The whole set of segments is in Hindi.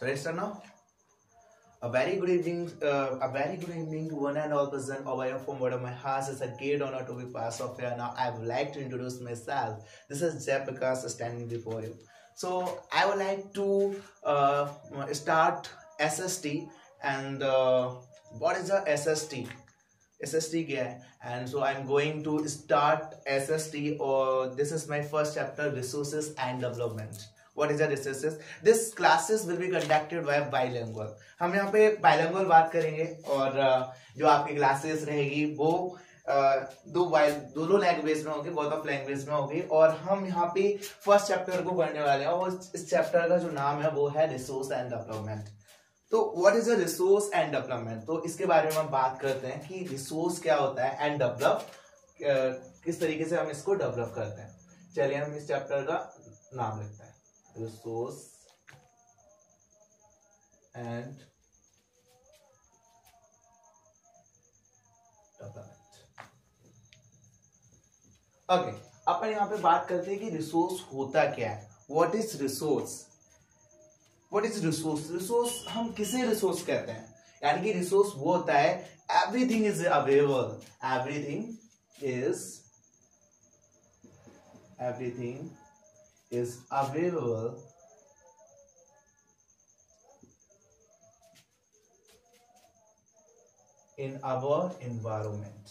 So let's start now. A very good evening to one and all present over here from bottom of my heart. It's a great honor to be part of here. Now I would like to introduce myself. This is Jay Prakash standing before you. So I would like to start SST and what is a SST? SST क्या है? And so I'm going to start SST or this is my first chapter, resources and development. What is the resources? This classes will be conducted by bilingual. हम यहाँ पे bilingual बात करेंगे और जो आपकी classes रहेगी वो दोनों लैंग्वेज में होगी, बोथ ऑफ लैंग्वेज में होगी और हम यहाँ पे फर्स्ट चैप्टर को पढ़ने वाले हैं और इस चैप्टर का जो नाम है वो है रिसोर्स एंड डेवलपमेंट. तो what is a resource and development? तो इसके बारे में हम बात करते हैं कि रिसोर्स क्या होता है एंड डेवलप किस तरीके से हम इसको डेवलप करते हैं. चलिए हम इस चैप्टर का नाम लिखते हैं, रिसोर्स एंड डेवलपमेंट. ओके, अपन यहाँ पे बात करते हैं कि रिसोर्स होता क्या है. What is resource? What is resource? Resource हम किसे रिसोर्स कहते हैं? यानी कि रिसोर्स वो होता है everything is available, everything is available in our environment.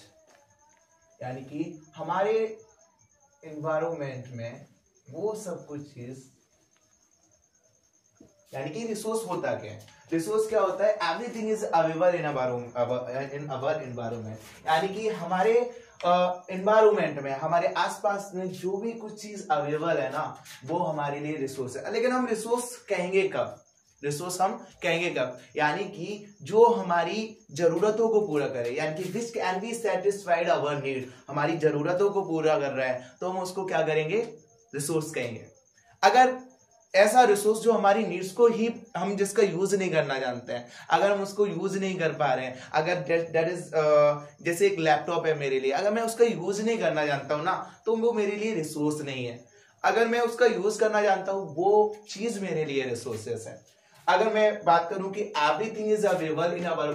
यानी कि हमारे एनवायरमेंट में वो सब कुछ चीज, यानी कि रिसोर्स होता क्या है? रिसोर्स क्या होता है? Everything is available in our environment. यानी कि हमारे एनवायरमेंट में, हमारे आसपास में जो भी कुछ चीज अवेलेबल है ना, वो हमारे लिए रिसोर्स है. लेकिन हम रिसोर्स कहेंगे कब? रिसोर्स हम कहेंगे कब? यानी कि जो हमारी जरूरतों को पूरा करे, यानी कि which can be satisfied our need. हमारी जरूरतों को पूरा कर रहा है तो हम उसको क्या करेंगे? रिसोर्स कहेंगे. अगर ऐसा रिसोर्स जो हमारी नीड्स को ही हम जिसका यूज नहीं करना जानते हैं, अगर हम उसको यूज नहीं कर पा रहे हैं, अगर दैट इज जैसे एक लैपटॉप है मेरे लिए, अगर मैं उसका यूज नहीं करना जानता हूं ना तो वो मेरे लिए रिसोर्स नहीं है. अगर मैं उसका यूज करना जानता हूं वो चीज मेरे लिए रिसोर्सेस है. अगर मैं बात करूं कि everything is available in our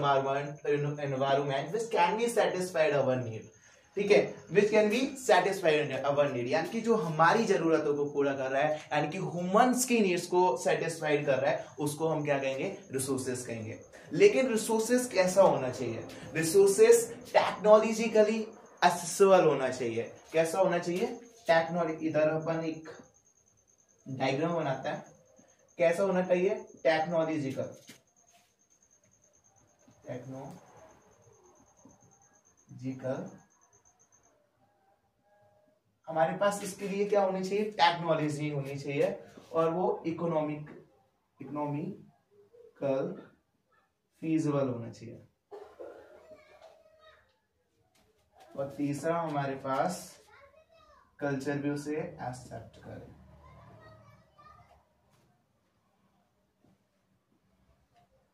environment which can be satisfied our need. ठीक है, which can be satisfied our need, यानी कि जो हमारी जरूरतों को पूरा कर रहा है, यानी कि ह्यूमंस की नीड्स को सेटिस्फाइड कर रहा है, उसको हम क्या कहेंगे? रिसोर्सेस कहेंगे. लेकिन रिसोर्सेस कैसा होना चाहिए? रिसोर्सेस टेक्नोलॉजिकली एक्सेसिबल होना चाहिए. कैसा होना चाहिए? टेक्नोलॉजी. इधर अपन एक डायग्राम बनाता है. कैसा होना चाहिए? टेक्नोलॉजिकल. हमारे पास इसके लिए क्या होनी चाहिए? टेक्नोलॉजी होनी चाहिए और वो इकोनॉमिकल फीजिबल होना चाहिए. और तीसरा हमारे पास कल्चर भी उसे एक्सेप्ट करे.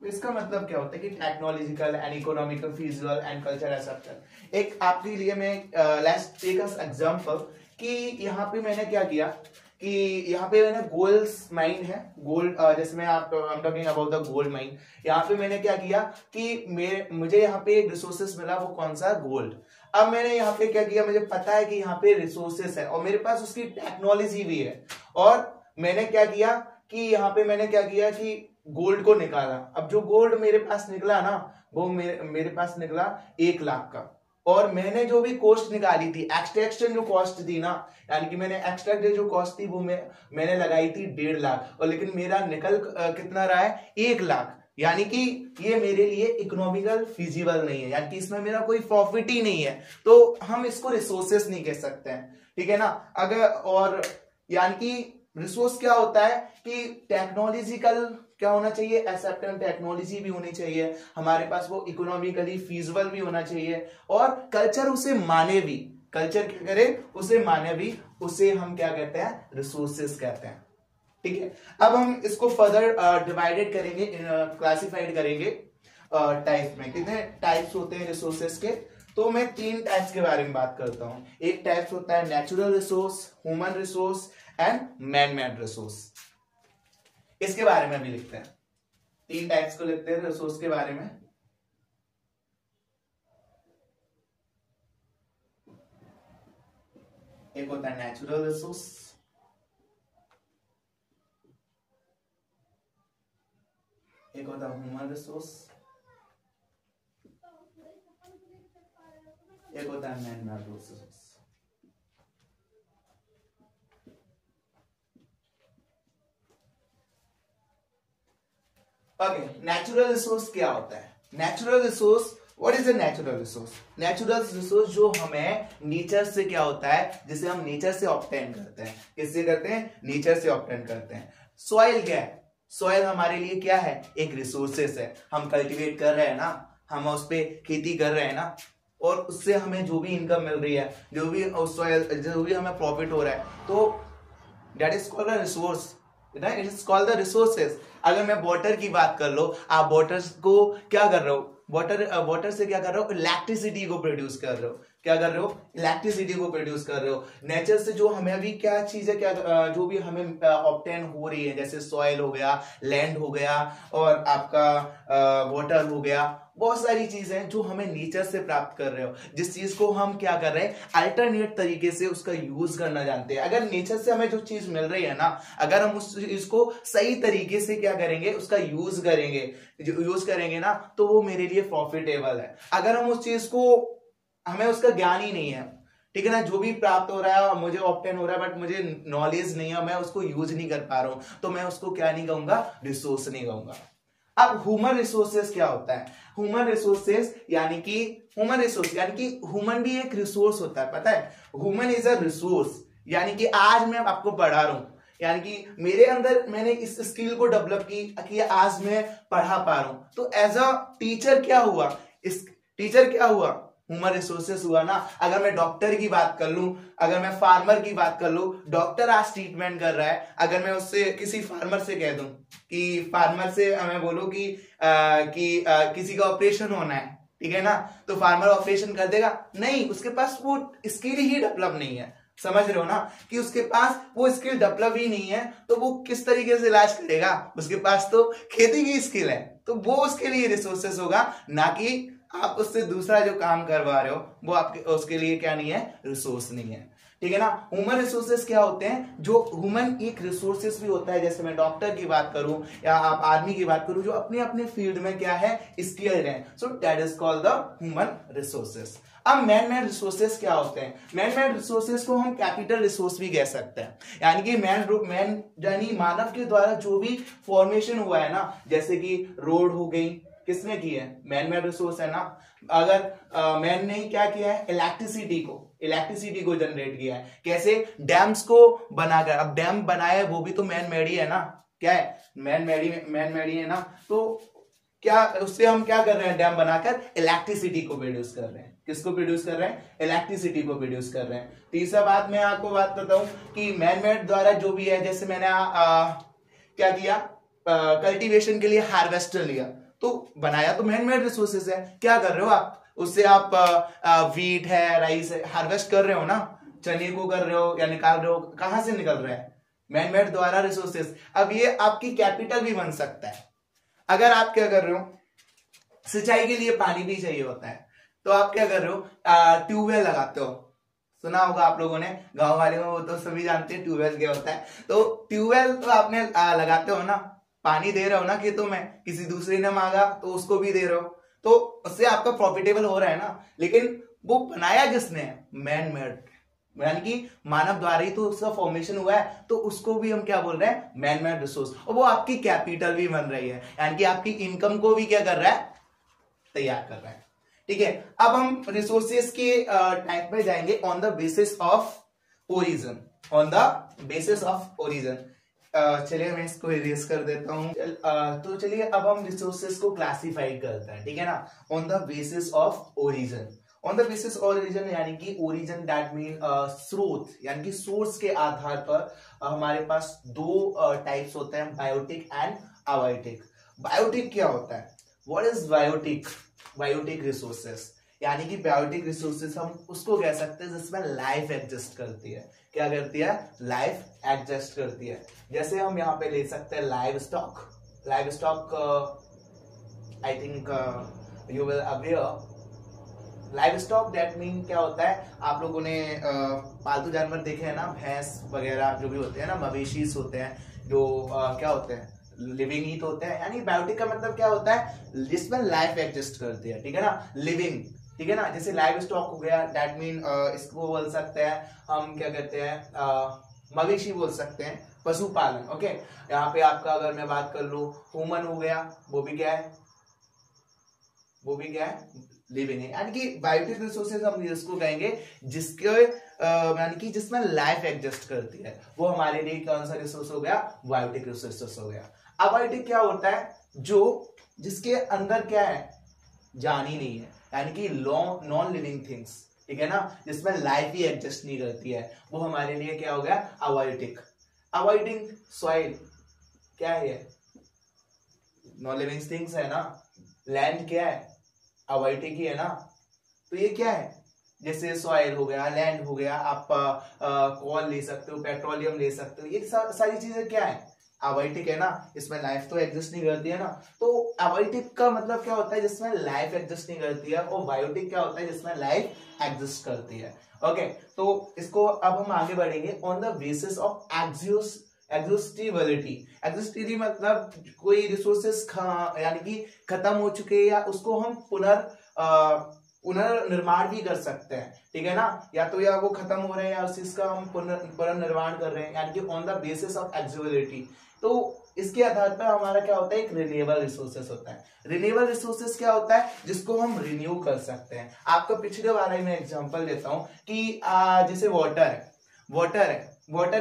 इसका मतलब क्या होता है कि technological and economical feasible and culture accepted. एक आपके लिए मैं लेट्स टेक अस एग्जांपल कि यहाँ पे मैंने क्या किया कि यहाँ पे मैंने गोल्ड माइन है, गोल्ड जैसे मैं I am talking about the gold mine. यहाँ पे मैंने क्या किया कि मुझे यहाँ पे एक रिसोर्सेस मिला, वो कौन सा? गोल्ड. अब मैंने यहाँ पे क्या किया, मुझे पता है कि यहाँ पे रिसोर्सेस है और मेरे पास उसकी टेक्नोलॉजी भी है और मैंने क्या किया कि यहाँ पे मैंने क्या किया कि गोल्ड को निकाला. अब जो गोल्ड मेरे पास निकला ना, वो मेरे पास निकला 1 लाख का और मैंने जो भी कॉस्ट निकाली थी, एक्सट्रैक्शन जो कॉस्ट थी ना, यानी कि मैंने एक्सट्रैक्ट जो कॉस्ट थी वो मैंने लगाई थी 1.5 लाख और लेकिन मेरा निकल कितना रहा है? 1 लाख. यानी कि ये मेरे लिए इकोनॉमिकल फिजिबल नहीं है, यानी कि इसमें मेरा कोई प्रॉफिट ही नहीं है, तो हम इसको रिसोर्सेस नहीं कह सकते हैं. ठीक है ना. अगर और यानी कि रिसोर्स क्या होता है कि टेक्नोलॉजिकल क्या होना चाहिए? एक्सेप्टेंट टेक्नोलॉजी भी होनी चाहिए हमारे पास, वो इकोनॉमिकली फीजिबल भी होना चाहिए और कल्चर उसे माने भी. कल्चर क्या करे? उसे माने भी. उसे हम क्या कहते हैं? रिसोर्सेस कहते हैं. ठीक है, अब हम इसको फर्दर डिवाइडेड करेंगे, क्लासिफाइड करेंगे टाइप में. कितने टाइप्स होते हैं रिसोर्सेस के? तो मैं 3 टाइप्स के बारे में बात करता हूं. एक टाइप्स होता है natural resource, human resource and man made resource. इसके बारे में भी लिखते हैं. तीन टाइप्स को लिखते हैं रिसोर्स के बारे में। एक होता है नेचुरल रिसोर्स, एक होता है ह्यूमन रिसोर्स, एक होता है man made resource. Okay, natural resource क्या होता है? Natural resource, what is a natural resource? Natural resource जो हमें नेचर से क्या होता है, जिसे हम नेचर से ऑब्टेन करते हैं। किससे करते हैं? नेचर से ऑब्टेन करते हैं। सॉइल क्या है? सॉइल हमारे लिए क्या है? एक रिसोर्सेस है। हम कल्टीवेट कर रहे हैं ना, हम उस पे खेती कर रहे हैं ना, और उससे हमें जो भी इनकम मिल रही है, जो भी सॉइल, जो भी हमें प्रॉफिट हो रहा है, तो that is called a resource, it is called the resources. अगर मैं वाटर की बात कर लो, आप वाटर को क्या कर रहे हो? वाटर से क्या कर रहे हो? इलेक्ट्रिसिटी को प्रोड्यूस कर रहे हो। क्या कर रहे हो? इलेक्ट्रिसिटी को प्रोड्यूस कर रहे हो। नेचर से जो हमें अभी क्या चीज है, क्या जो भी हमें ऑब्टेन हो रही है, जैसे सॉइल हो गया, लैंड हो गया, और आपका वाटर हो गया, बहुत सारी चीजें हैं जो हमें नेचर से प्राप्त कर रहे हो, जिस चीज को हम क्या कर रहे हैं? अल्टरनेट तरीके से उसका यूज करना जानते हैं। अगर नेचर से हमें जो चीज मिल रही है ना, अगर हम उस चीज को सही तरीके से क्या करेंगे? उसका यूज करेंगे, जो यूज करेंगे ना, तो वो मेरे लिए प्रॉफिटेबल है। अगर हम उस चीज को, हमें उसका ज्ञान ही नहीं है, ठीक है ना, जो भी प्राप्त हो रहा है मुझे ऑब्टेन हो रहा है, बट मुझे नॉलेज नहीं है, मैं उसको यूज नहीं कर पा रहा हूं, तो मैं उसको क्या नहीं कहूंगा? रिसोर्स नहीं कहूंगा। अब ह्यूमन रिसोर्सेस क्या होता है? ह्यूमन रिसोर्सेस यानी कि ह्यूमन भी एक रिसोर्स होता है, पता है? ह्यूमन इज अ रिसोर्स, यानी कि आज मैं आपको पढ़ा रहा हूं, यानी कि मेरे अंदर मैंने इस स्किल को डेवलप की कि आज मैं पढ़ा पा रहा हूं, तो एज अ टीचर क्या हुआ? इस टीचर क्या हुआ? ह्यूमन रिसोर्सेस हुआ ना। अगर मैं डॉक्टर की बात कर लूं, अगर मैं फार्मर की बात कर लूं, डॉक्टर आज ट्रीटमेंट कर रहा है, अगर मैं उससे किसी फार्मर से कह दूं कि फार्मर से मैं बोलूं कि किसी का ऑपरेशन होना है, ठीक है ना, तो फार्मर ऑपरेशन कर देगा? नहीं, उसके पास वो स्किल ही डेवलप नहीं है। समझ रहे हो ना कि उसके पास वो स्किल डेवलप ही नहीं है, तो वो किस तरीके से इलाज करेगा? उसके पास तो खेती की स्किल है, तो वो उसके लिए रिसोर्सेस होगा, ना कि आप उससे दूसरा जो काम करवा रहे हो वो आपके उसके लिए क्या नहीं है? रिसोर्स नहीं है, ठीक है ना। ह्यूमन रिसोर्सेस क्या होते हैं? जो ह्यूमन एक रिसोर्सेस भी होता है, जैसे मैं डॉक्टर की बात करूं या आप आर्मी की बात करूं, जो अपने अपने फील्ड में क्या है? स्किल्ड है, so that is called the human resources. अब मैन मेड रिसोर्सेस क्या होते हैं? मैन मेड रिसोर्सेस को हम कैपिटल रिसोर्स भी कह सकते हैं, यानी कि मैन यानी मानव के द्वारा जो भी फॉर्मेशन हुआ है ना, जैसे कि रोड हो गई, किसने की है? मैन मेड रिसोर्स है ना। अगर मैन ने क्या किया है? इलेक्ट्रिसिटी को जनरेट किया है। कैसे? डैम्स को बनाकर। अब डैम बनाया वो भी तो मैन मेड ही है ना। क्या है? मैन मेड ही है ना। तो क्या उससे हम क्या कर रहे हैं? डैम बनाकर इलेक्ट्रिसिटी को प्रोड्यूस कर रहे हैं। किसको प्रोड्यूस कर रहे हैं? इलेक्ट्रिसिटी को प्रोड्यूस कर रहे हैं। तीसरा बात मैं आपको बात करता हूं कि मैन मेड द्वारा जो भी है, जैसे मैंने क्या किया? कल्टीवेशन के लिए हार्वेस्टर लिया, तो बनाया तो मैन मेड रिसोर्सेस है। क्या कर रहे हो आप? उससे आप वीट है, राइस है, हार्वेस्ट कर रहे हो ना, चने को कर रहे हो या निकाल रहे हो। कहां से निकल रहा है? मैन मेड द्वारा रिसोर्सेस। अब ये आपकी कैपिटल भी बन सकता है। अगर आप क्या कर रहे हो? सिंचाई के लिए पानी भी चाहिए होता है, तो आप क्या कर रहे हो? ट्यूबवेल लगाते हो। सुना होगा आप लोगों ने, गांव वाले में वो तो सभी जानते हैं ट्यूबवेल क्या होता है। तो ट्यूबवेल तो आपने लगाते हो ना, पानी दे रहे हो ना खेतों में, किसी दूसरे ने मांगा तो उसको भी दे रहे हो, तो उससे आपका प्रॉफिटेबल हो रहा है ना। लेकिन वो बनाया किसने? मैन मेड, यानी कि मानव द्वारा ही तो उसका फॉर्मेशन हुआ है, तो उसको भी हम क्या बोल रहे हैं? Man made resource. और वो आपकी कैपिटल भी बन रही है, यानी कि आपकी इनकम को भी क्या कर रहा है? तैयार कर रहा है, ठीक है। अब हम रिसोर्सेस के टाइप में जाएंगे on the basis of origin. चलिए मैं इसको इरेज कर देता हूं। तो चलिए अब हम रिसोर्सेस को क्लासिफाई करते हैं, ठीक है ना, on the basis of origin. On the basis origin यानी कि ओरिजिन दैट मीन स्रोत, यानी कि सोर्स के आधार पर हमारे पास दो टाइप्स होते हैं, बायोटिक एंड अबायोटिक। बायोटिक क्या होता है? What is biotic? Biotic resources, यानी कि बायोटिक रिसोर्सेस हम उसको कह सकते हैं जिसमें लाइफ एग्जिस्ट करती है। क्या करती है? लाइफ एग्जिस्ट करती है। जैसे हम यहाँ पे ले सकते हैं live stock, live stock, I think you will aware, live stock that mean क्या होता है, आप लोगों ने पालतू जानवर देखे हैं ना, भैंस वगैरह जो भी होते हैं ना, मवेशीज होते हैं जो क्या होते हैं, लिविंग ही तो होते हैं। यानी बायोटिक का मतलब क्या होता है, जिसमें लाइफ एग्जिस्ट करती है, ठीक है ना, लिविंग, ठीक है ना। जैसे लाइव स्टॉक हो गया, दैट मीन इसको बोल सकते हैं हम, क्या कहते हैं, मवेशी बोल सकते हैं, पशुपालन। ओके, यहाँ पे आपका अगर मैं बात कर लूं, ह्यूमन हो गया, वो भी क्या है, वो भी क्या है, लिविंग है। यानी कि बायोटिक रिसोर्सेज हम इसको कहेंगे जिसके यानी कि जिसमें लाइफ एग्जिस्ट करती है, वो हमारे लिए कौन सा रिसोर्स हो गया, बायोटिक रिसोर्सेज हो गया। अबायोटिक क्या होता है, जो जिसके अंदर क्या है, जान ही नहीं है, यानी कि नॉन लिविंग थिंग्स, ठीक है ना, जिसमें लाइफ ही एग्जिस्ट नहीं करती है, वो हमारे लिए क्या हो गया, अबायोटिक। अबायोटिक सॉइल क्या है, नॉन लिविंग थिंग्स है ना, लैंड क्या है, अबायोटिक ही है ना, तो ये क्या है, जैसे सॉइल हो गया, लैंड हो गया, आप कोल ले सकते हो, पेट्रोलियम ले सकते हो, ये सारी चीजें क्या है, अबायोटिक है ना, इसमें लाइफ तो एग्जिस्ट नहीं करती है ना। तो अबायोटिक का मतलब क्या होता है, जिसमें लाइफ एग्जिस्ट नहीं करती है, और बायोटिक क्या होता है, जिसमें लाइफ एग्जिस्ट करती है। ओके, तो इसको अब हम आगे बढ़ेंगे on the basis of exhaustibility. Exhaustibility मतलब कोई रिसोर्सेस यानी कि खत्म हो चुके हैं, या उसको हम पुनर्निर्माण भी कर सकते हैं, ठीक है ना, या तो या वो खत्म हो रहे हैं या उस चीज का हम पुनर्निर्माण कर रहे हैं, यानी कि ऑन द बेसिस ऑफ एग्जिबिलिटी। तो इसके आधार पर हमारा क्या होता है, एक रिन्यूएबल रिसोर्सेस होता है। रिन्यूएबल रिसोर्सेस क्या होता है, जिसको हम रिन्यू कर सकते हैं। आपका पिछले वाला ही मैं एग्जांपल देता हूं कि जैसे वाटर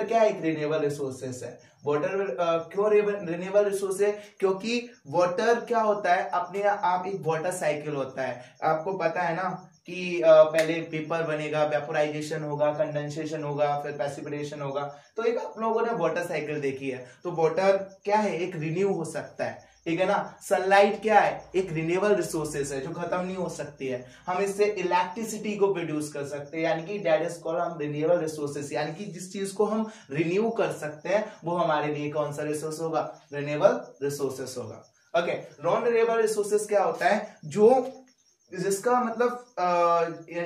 क्या है, एक रिन्यूएबल रिसोर्सेस है। वाटर क्यों रिन्यूएबल रिसोर्स है, क्योंकि वाटर क्या होता है, अपने आप एक वाटर साइकिल होता है। आपको पता है ना कि पहले पेपर बनेगा, वेपोराइजेशन होगा, कंडेंसेशन होगा, फिर प्रेसिपिटेशन होगा। तो एक आप लोगों ने वाटर साइकिल देखी है, तो वाटर क्या है, एक रिन्यू हो सकता है, ठीक है ना। सनलाइट क्या है, एक रिन्यूएबल रिसोर्सेस है जो खत्म नहीं हो सकती है। हम इससे इलेक्ट्रिसिटी को प्रोड्यूस कर सकते हैं, यानी कि दैट इज कॉल्ड हम रिन्यूएबल रिसोर्सेस, यानी कि जिस चीज को हम रिन्यू कर सकते हैं वो हमारे लिए कौन सा रिसोर्स होगा, रिन्यूएबल रिसोर्सेस होगा। ओके, नॉन रिन्यूएबल रिसोर्सेस क्या होता है, जो जिसका मतलब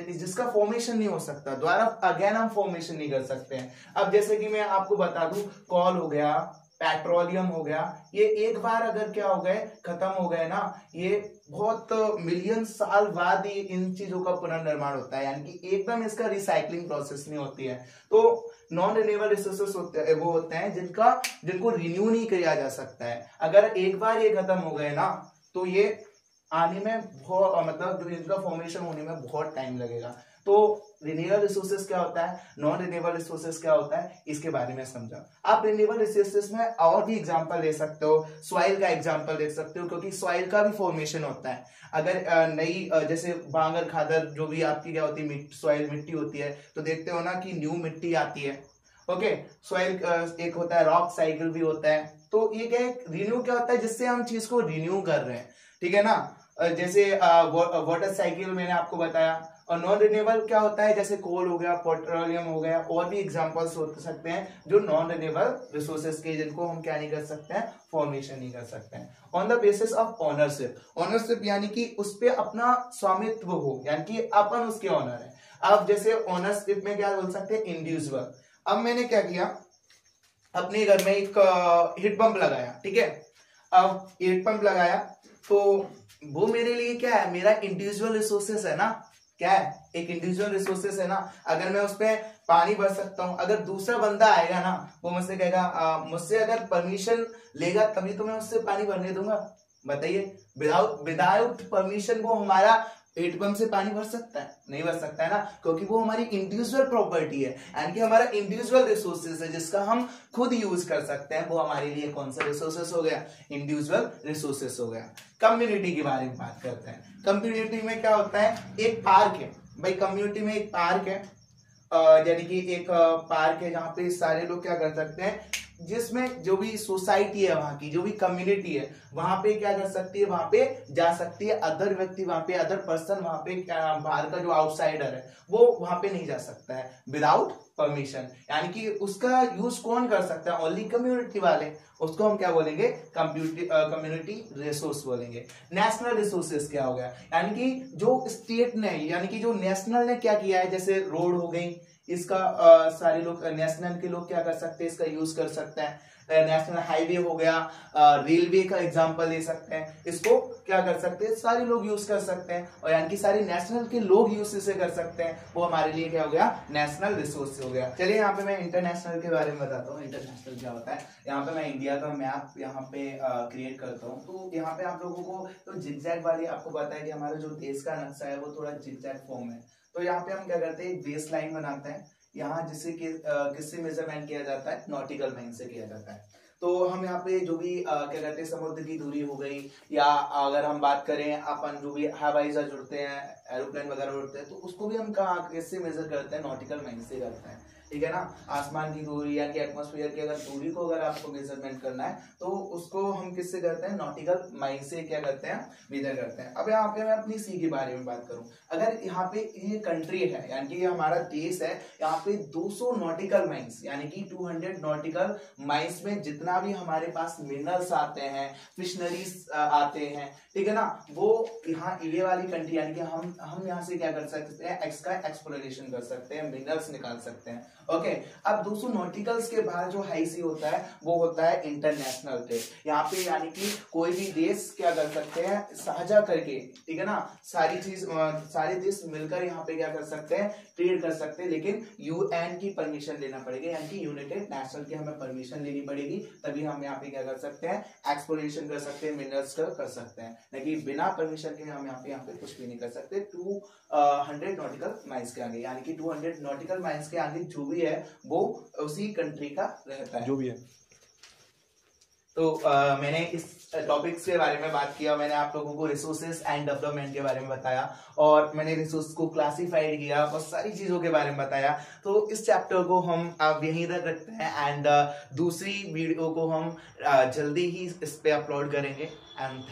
जिसका फॉर्मेशन नहीं हो सकता, दोबारा अगेन हम फॉर्मेशन नहीं कर सकते हैं। अब जैसे कि मैं आपको बता दूं, कॉल हो गया, पेट्रोलियम हो गया, ये एक बार अगर क्या हो गए, खत्म हो गए ना, ये बहुत मिलियन साल बाद ये इन चीजों का पुनर्निर्माण होता है, यानी कि एकदम इसका रिसाइकलिंग प्रोसेस नहीं होती है। तो नॉन रिन्यूएबल रिसोर्सेस वो होते हैं जिनको रिन्यू नहीं किया जा सकता है। अगर एक बार ये खत्म हो गए ना, तो ये आने में बहुत मतलब इनका फॉर्मेशन होने में बहुत टाइम लगेगा। तो रिन्यूएबल रिसोर्सेज क्या होता है, नॉन रिन्यूएबल रिसोर्सेज क्या होता है, इसके बारे में समझा। आप रिन्यूएबल रिसोर्सेज में और भी एग्जांपल ले सकते हो, सॉइल का एग्जांपल देख सकते हो, क्योंकि सॉइल का भी फॉर्मेशन होता है। अगर नई जैसे बांगर खादर जो भी आपकी क्या होती है, सॉइल मिट्टी होती है, तो देखते हो ना कि न्यू मिट्टी आती है। ओके, सॉइल एक होता है, रॉक साइकिल भी होता है। तो ये क्या है, रिन्यू क्या होता है, जिससे हम चीज को रिन्यू कर रहे हैं, ठीक है ना। जैसे वाटर साइकिल मैंने आपको बताया। और नॉन रिन्यूएबल क्या होता है, जैसे कोल हो गया, पेट्रोलियम हो गया, और भी एग्जांपल्स हो सकते हैं जो नॉन रिन्यूएबल रिसोर्सेज के, जिनको हम क्या नहीं कर सकते हैं, फॉर्मेशन नहीं कर सकते हैं। On the basis of ownership, ownership यानी कि उस पर अपना स्वामित्व हो, यानी कि अपन उसके ओनर है। अब जैसे ओनरशिप में क्या बोल सकते हैं, इंडिविजुअल। अब मैंने क्या किया, अपने घर में एक हीट पंप लगाया, ठीक है। अब हीट पंप लगाया तो वो मेरे लिए क्या है, मेरा इंडिविजुअल रिसोर्सेस है ना, क्या है, एक इंडिविजुअल रिसोर्सेस है ना। अगर मैं उस पर पानी भर सकता हूं, अगर दूसरा बंदा आएगा ना, वो मुझसे कहेगा, मुझसे अगर परमिशन लेगा तभी तो मैं उससे पानी भरने दूंगा। बताइए, विदाउट परमिशन वो हमारा हीट पंप से पानी भर सकता है, नहीं भर सकता है ना, क्योंकि वो हमारी इंडिविजुअल प्रॉपर्टी है, यानी कि हमारा इंडिविजुअल रिसोर्सेस है जिसका हम खुद यूज कर सकते हैं। वो हमारे लिए कौन सा रिसोर्सेस हो गया, इंडिविजुअल रिसोर्सेस हो गया। कम्युनिटी के बारे में बात करते हैं। कम्युनिटी में क्या होता है, एक पार्क है भाई, कम्युनिटी में एक पार्क है, यानी कि एक पार्क है जहां पे सारे लोग क्या कर सकते हैं, जिसमें जो भी सोसाइटी है वहां की, जो भी कम्युनिटी है वहां पे क्या कर सकती है, वहां पे जा सकती है। अदर व्यक्ति वहां पे, अदर पर्सन वहां पे, बाहर का जो आउटसाइडर है वो वहां पे नहीं जा सकता है विदाउट परमिशन। यानी कि उसका यूज कौन कर सकता है, ओनली कम्युनिटी वाले। उसको हम क्या बोलेंगे, कम्युनिटी रिसोर्स बोलेंगे। नेशनल रिसोर्सेज क्या हो गया, यानी कि जो स्टेट ने, यानी कि जो नेशनल ने क्या किया है, जैसे रोड हो गई, इसका सारे लोग नेशनल के लोग क्या कर सकते हैं, इसका यूज कर सकते हैं। नेशनल हाईवे हो गया, रेलवे का एग्जांपल ले सकते हैं, इसको क्या कर सकते हैं, सारे लोग यूज कर सकते हैं। और यानी कि सारे नेशनल के लोग यूज इसे कर सकते हैं, वो हमारे लिए क्या हो गया, नेशनल रिसोर्स हो गया। चलिए यहाँ पे मैं इंटरनेशनल के बारे में बताता हूँ। इंटरनेशनल क्या होता है, यहाँ पे मैं इंडिया का मैप यहाँ पे क्रिएट करता हूँ। तो यहाँ पे आप लोगों को तो जिगजैग वाली, आपको पता है कि हमारा जो देश का नक्शा है वो थोड़ा जिगजैग फॉर्म है। तो यहाँ पे हम क्या करते हैं, बेस लाइन बनाते हैं यहाँ, जिससे कि किससे मेजरमेंट किया जाता है, नॉटिकल माइल से किया जाता है। तो हम यहाँ पे जो भी क्या कहते हैं, समुद्र की दूरी हो गई, या अगर हम बात करें अपन जो भी हवाई जहाज उड़ते हैं, एरोप्लेन वगैरह उड़ते हैं, तो उसको भी हम कहाँ किससे मेजर करते हैं, नॉटिकल माइल से करते हैं। ठीक है ना। आसमान की दूरी यानी कि एटमॉस्फेयर की अगर दूरी को अगर आपको मेजरमेंट करना है तो उसको हम किससे करते हैं, नॉटिकल माइल से क्या करते हैं, मेजर करते हैं। अब यहाँ पे मैं अपनी सी के बारे में बात करूं, अगर यहाँ पे ये कंट्री है, यानी कि ये हमारा देश है, यहाँ पे 200 नॉटिकल माइल्स यानी कि 200 नॉटिकल माइल्स में जितना भी हमारे पास मिनरल्स आते हैं, फिशनरीज आते हैं, ठीक है ना, वो यहाँ ये वाली कंट्री, यानी कि हम यहाँ से क्या कर सकते हैं, एक्स का एक्सप्लोरेशन कर सकते हैं, मिनरल्स निकाल सकते हैं। ओके। अब 200 नॉटिकल्स के बाद जो हाई सी होता है वो होता है इंटरनेशनल ट्रेड। यहाँ पे यानी कि कोई भी देश क्या कर सकते हैं, साझा करके, ठीक है ना, सारी चीज, सारे देश मिलकर यहाँ पे क्या कर सकते हैं, ट्रेड कर सकते हैं। लेकिन यूएन की परमिशन लेना पड़ेगा, यानी कि यूनाइटेड नेशन की हमें परमिशन लेनी पड़ेगी, तभी हम यहाँ पे क्या कर सकते हैं, एक्सप्लोरेशन कर सकते हैं, मिनरल्स कर सकते हैं। लेकिन बिना परमिशन के हम यहाँ पे कुछ भी नहीं कर सकते। 200 नॉटिकल माइल्स के आगे, यानी कि 200 नॉटिकल माइल्स के आगे जो भी है वो उसी कंट्री का रहता है, जो भी है। तो मैंने इस टॉपिक्स के बारे में बात किया, मैंने आप लोगों को रिसोर्सेज एंड डेवलपमेंट के बारे में बताया, और मैंने रिसोर्स को क्लासिफाइड किया और सारी चीजों के बारे में बताया। तो इस चैप्टर को हम अब यहीं तक रखते हैं, एंड दूसरी वीडियो को हम जल्दी ही इस पे अपलोड करेंगे। एंड